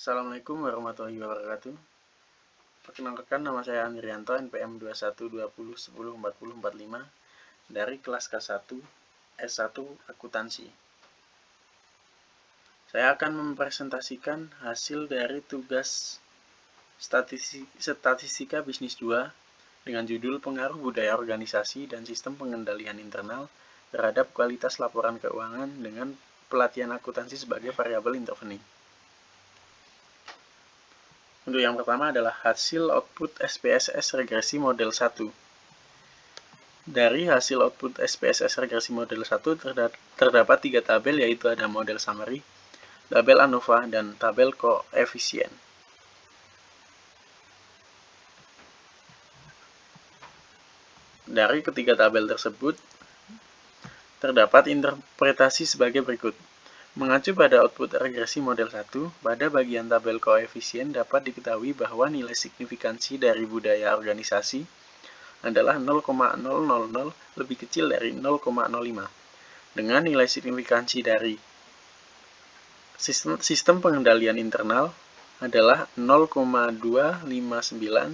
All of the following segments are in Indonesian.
Assalamualaikum warahmatullahi wabarakatuh. Perkenalkan, nama saya Andrianto, NPM 2120104045 dari kelas K1 S1 Akuntansi. Saya akan mempresentasikan hasil dari tugas Statistika Bisnis 2 dengan judul Pengaruh Budaya Organisasi dan Sistem Pengendalian Internal terhadap Kualitas Laporan Keuangan dengan pelatihan akuntansi sebagai variabel intervening. Untuk yang pertama adalah hasil output SPSS regresi model 1. Dari hasil output SPSS regresi model 1 terdapat 3 tabel, yaitu ada model summary, tabel ANOVA, dan tabel koefisien. Dari ketiga tabel tersebut, terdapat interpretasi sebagai berikut. Mengacu pada output regresi model 1, pada bagian tabel koefisien dapat diketahui bahwa nilai signifikansi dari budaya organisasi adalah 0,000 lebih kecil dari 0,05. Dengan nilai signifikansi dari sistem pengendalian internal adalah 0,259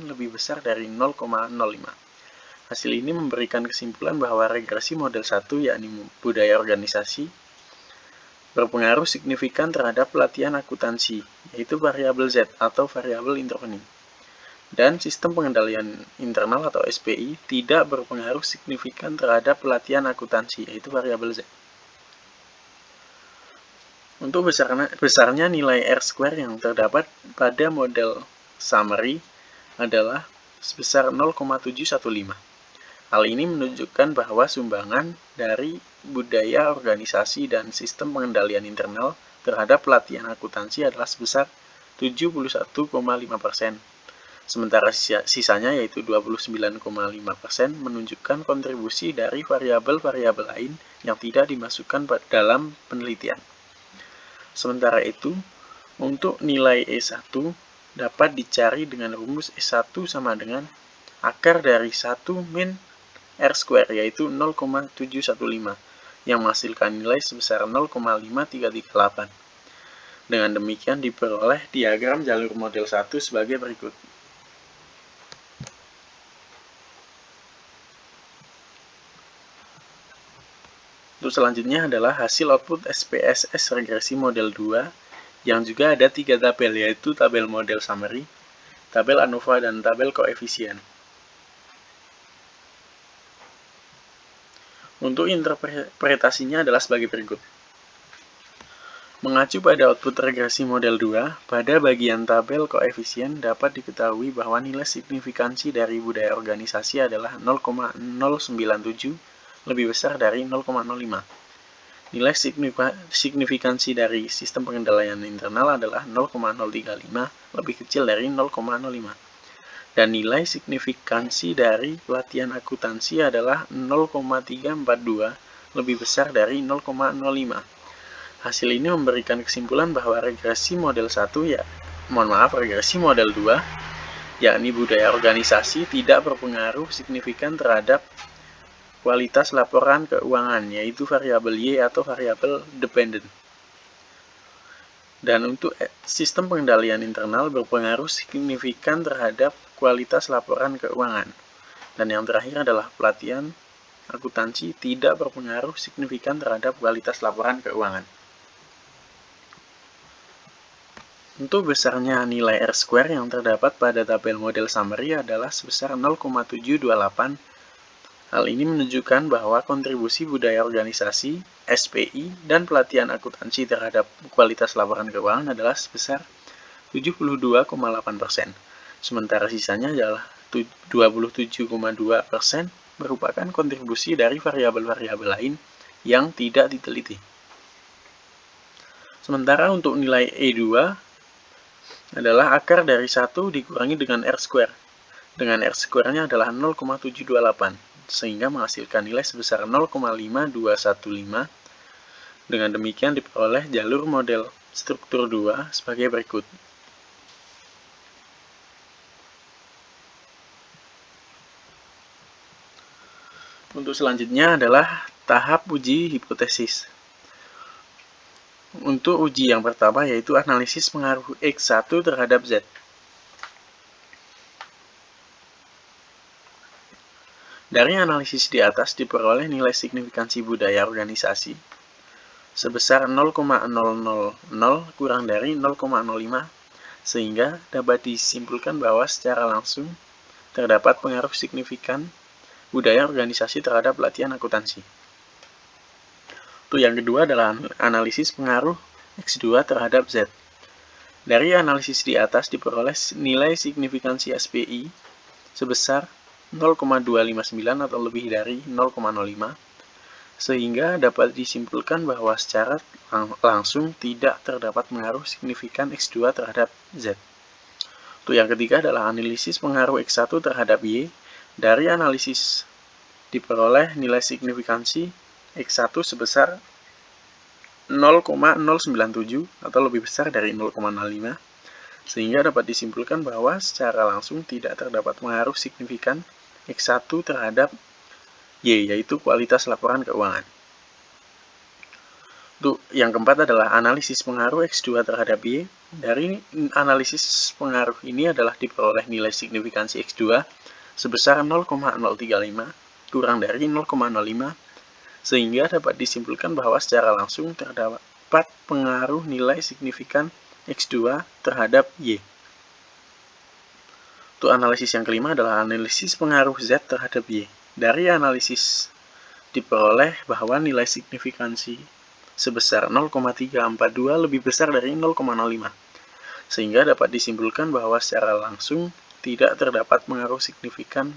lebih besar dari 0,05. Hasil ini memberikan kesimpulan bahwa regresi model 1, yakni budaya organisasi, berpengaruh signifikan terhadap pelatihan akuntansi, yaitu variabel Z atau variabel intervening. Dan sistem pengendalian internal atau SPI tidak berpengaruh signifikan terhadap pelatihan akuntansi, yaitu variabel Z. Untuk besarnya nilai R-square yang terdapat pada model summary adalah sebesar 0,715. Hal ini menunjukkan bahwa sumbangan dari budaya organisasi dan sistem pengendalian internal terhadap pelatihan akuntansi adalah sebesar 71,5%. Sementara sisanya, yaitu 29,5%, menunjukkan kontribusi dari variabel-variabel lain yang tidak dimasukkan dalam penelitian. Sementara itu, untuk nilai E1 dapat dicari dengan rumus E1 sama dengan akar dari 1 min R-square, yaitu 0,715, yang menghasilkan nilai sebesar 0,5338. Dengan demikian diperoleh diagram jalur model 1 sebagai berikut. Untuk selanjutnya adalah hasil output SPSS regresi model 2 yang juga ada 3 tabel, yaitu tabel model summary, tabel ANOVA, dan tabel koefisien. Untuk interpretasinya adalah sebagai berikut. Mengacu pada output regresi model 2, pada bagian tabel koefisien dapat diketahui bahwa nilai signifikansi dari budaya organisasi adalah 0,097 lebih besar dari 0,05. Nilai signifikansi dari sistem pengendalian internal adalah 0,035 lebih kecil dari 0,05. Dan nilai signifikansi dari pelatihan akuntansi adalah 0,342 lebih besar dari 0,05. Hasil ini memberikan kesimpulan bahwa regresi model 1 regresi model 2, yakni budaya organisasi, tidak berpengaruh signifikan terhadap kualitas laporan keuangan, yaitu variabel Y atau variabel dependent. Dan untuk sistem pengendalian internal berpengaruh signifikan terhadap kualitas laporan keuangan. Dan yang terakhir adalah pelatihan akuntansi tidak berpengaruh signifikan terhadap kualitas laporan keuangan. Untuk besarnya nilai R-square yang terdapat pada tabel model summary adalah sebesar 0,728. Hal ini menunjukkan bahwa kontribusi budaya organisasi, SPI, dan pelatihan akuntansi terhadap kualitas laporan keuangan adalah sebesar 72,8%. Sementara sisanya adalah 27,2% merupakan kontribusi dari variabel-variabel lain yang tidak diteliti. Sementara untuk nilai E2 adalah akar dari 1 dikurangi dengan R-square. Dengan R-square-nya adalah 0,728. Sehingga menghasilkan nilai sebesar 0,5215. Dengan demikian diperoleh jalur model struktur 2 sebagai berikut. Untuk selanjutnya adalah tahap uji hipotesis. untuk uji yang pertama yaitu analisis pengaruh X1 terhadap Z. Dari analisis di atas diperoleh nilai signifikansi budaya organisasi sebesar 0,000 kurang dari 0,05 sehingga dapat disimpulkan bahwa secara langsung terdapat pengaruh signifikan budaya organisasi terhadap latihan akuntansi. Yang kedua adalah analisis pengaruh X2 terhadap Z. Dari analisis di atas diperoleh nilai signifikansi SPI sebesar 0,259 atau lebih dari 0,05 sehingga dapat disimpulkan bahwa secara langsung tidak terdapat pengaruh signifikan X2 terhadap Z. Yang ketiga adalah analisis pengaruh X1 terhadap Y. Dari analisis diperoleh nilai signifikansi X1 sebesar 0,097 atau lebih besar dari 0,05 sehingga dapat disimpulkan bahwa secara langsung tidak terdapat pengaruh signifikan X1 terhadap Y, yaitu kualitas laporan keuangan. Yang keempat adalah analisis pengaruh X2 terhadap Y. Dari analisis pengaruh ini adalah diperoleh nilai signifikansi X2 sebesar 0,035 kurang dari 0,05 sehingga dapat disimpulkan bahwa secara langsung terdapat pengaruh nilai signifikan X2 terhadap Y. Analisis yang kelima adalah analisis pengaruh Z terhadap Y. Dari analisis diperoleh bahwa nilai signifikansi sebesar 0,342 lebih besar dari 0,05 sehingga dapat disimpulkan bahwa secara langsung tidak terdapat pengaruh signifikan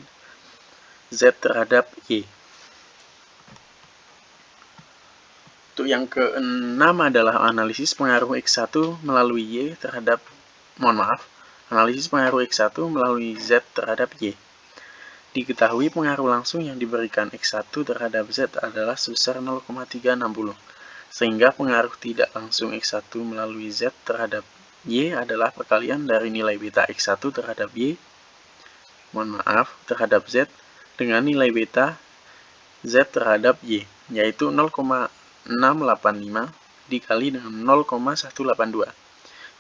Z terhadap Y. Yang keenam adalah analisis pengaruh X1 melalui Y terhadap analisis pengaruh X1 melalui Z terhadap Y. Diketahui pengaruh langsung yang diberikan X1 terhadap Z adalah sebesar 0,360 sehingga pengaruh tidak langsung X1 melalui Z terhadap Y adalah perkalian dari nilai beta X1 terhadap Y terhadap Z dengan nilai beta Z terhadap Y, yaitu 0,685 dikali dengan 0,182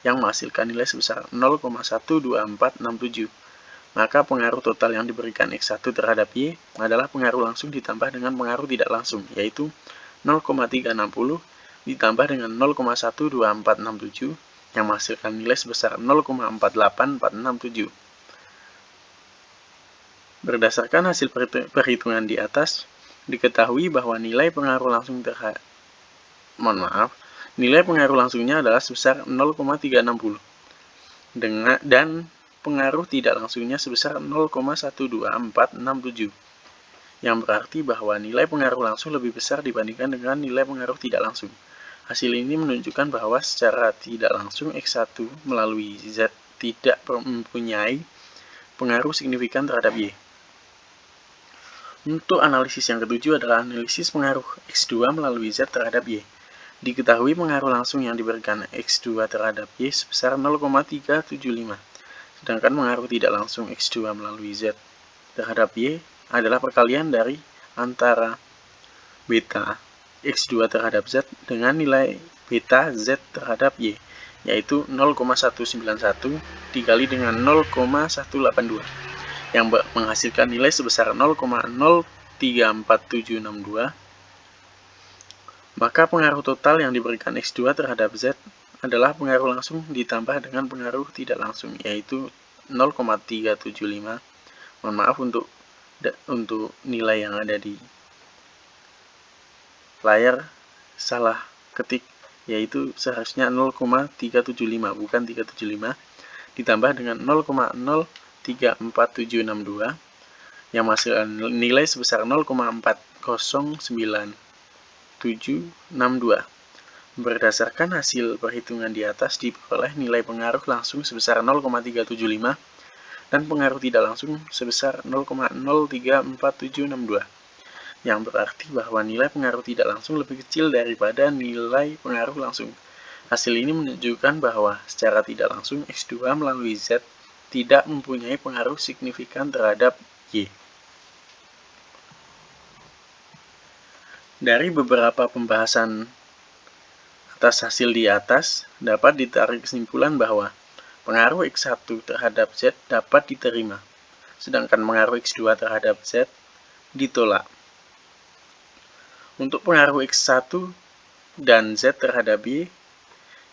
yang menghasilkan nilai sebesar 0,12467. Maka pengaruh total yang diberikan X1 terhadap Y adalah pengaruh langsung ditambah dengan pengaruh tidak langsung, yaitu 0,360 ditambah dengan 0,12467 yang menghasilkan nilai sebesar 0,48467. Berdasarkan hasil perhitungan di atas, diketahui bahwa nilai pengaruh langsung nilai pengaruh langsungnya adalah sebesar 0,360 dan pengaruh tidak langsungnya sebesar 0,12467 yang berarti bahwa nilai pengaruh langsung lebih besar dibandingkan dengan nilai pengaruh tidak langsung. Hasil ini menunjukkan bahwa secara tidak langsung X1 melalui Z tidak mempunyai pengaruh signifikan terhadap Y. Untuk analisis yang ketujuh adalah analisis pengaruh X2 melalui Z terhadap Y. Diketahui pengaruh langsung yang diberikan X2 terhadap Y sebesar 0,375, sedangkan pengaruh tidak langsung X2 melalui Z terhadap Y adalah perkalian dari antara beta X2 terhadap Z dengan nilai beta Z terhadap Y, yaitu 0,191 dikali dengan 0,182 yang menghasilkan nilai sebesar 0,034762. Maka pengaruh total yang diberikan X2 terhadap Z adalah pengaruh langsung ditambah dengan pengaruh tidak langsung, yaitu 0,375. Mohon maaf untuk nilai yang ada di layar salah ketik, yaitu seharusnya 0,375 bukan 375 ditambah dengan 0,034762 yang menghasilkan nilai sebesar 0,409 762. Berdasarkan hasil perhitungan di atas diperoleh nilai pengaruh langsung sebesar 0,375 dan pengaruh tidak langsung sebesar 0,034762 yang berarti bahwa nilai pengaruh tidak langsung lebih kecil daripada nilai pengaruh langsung. Hasil ini menunjukkan bahwa secara tidak langsung X2 melalui Z tidak mempunyai pengaruh signifikan terhadap Y. Dari beberapa pembahasan atas hasil di atas, dapat ditarik kesimpulan bahwa pengaruh X1 terhadap Z dapat diterima, sedangkan pengaruh X2 terhadap Z ditolak. Untuk pengaruh X1 dan Z terhadap Y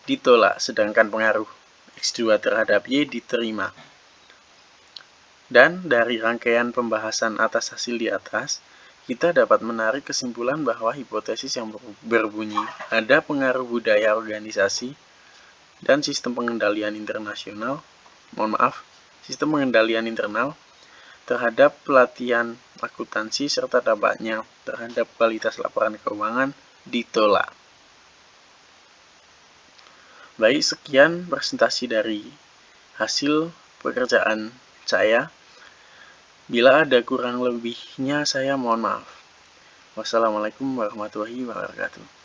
ditolak, sedangkan pengaruh X2 terhadap Y diterima. Dan dari rangkaian pembahasan atas hasil di atas, kita dapat menarik kesimpulan bahwa hipotesis yang berbunyi ada pengaruh budaya organisasi dan sistem pengendalian internal terhadap pelatihan akuntansi serta dampaknya terhadap kualitas laporan keuangan ditolak. Baik, sekian presentasi dari hasil pekerjaan saya. Bila ada kurang lebihnya, saya mohon maaf. Wassalamualaikum warahmatullahi wabarakatuh.